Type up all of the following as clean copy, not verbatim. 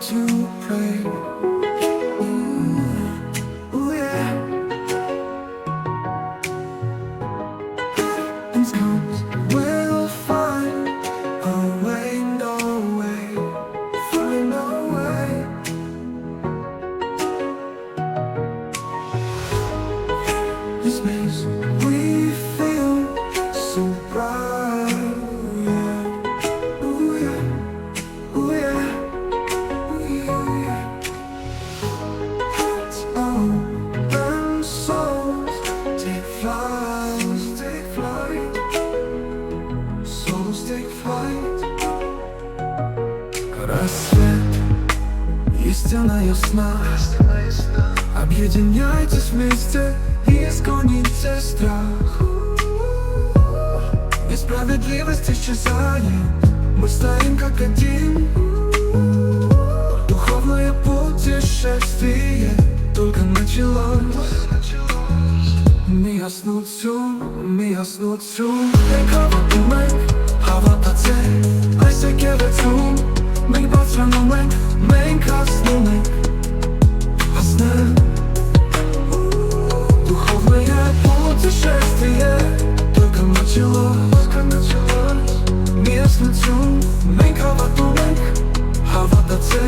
to pray. Ooh, yeah. And times we'll find a way, no way, find a way. This makes we feel so bright. Yeah. Ooh, yeah. Ooh, yeah. Ooh, yeah. Open souls take flight, take flight. Souls take flight. Рассвет, истина ясна. Объединяйтесь вместе и изгоните страх. Несправедливость исчезает, мы стоим как один. Духовное путешествие только началось. Mi asnutsu, Ekavatumeng, Havatatse, Aisekevetsu, Ming Batsranumeng, Ming Kasnumeng, Asne. Духовное путешествие только началось. Mi asnutsu, Ekavatumeng, Havatatse,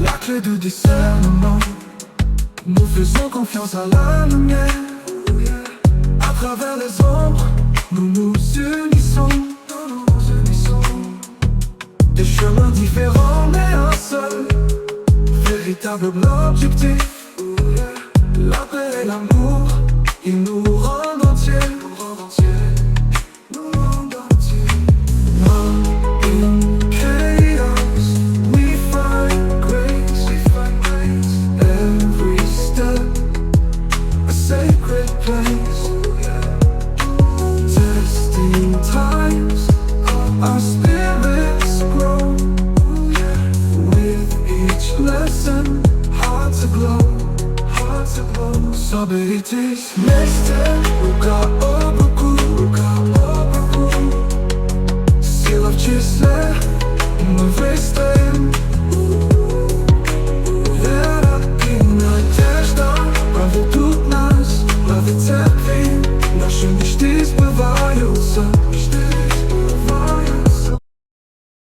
la clé du discernement. Nous faisons confiance à la lumière. À travers les ombres, nous nous unissons. Des chemins différents mais un seul véritable objectif. La paix et l'amour, ils nous rendent entiers. In chaos, we find grace. Every step, a sacred place. Testing times, our spirits grow. With each lesson, hearts aglow. Соберитесь вместе, рука об руку.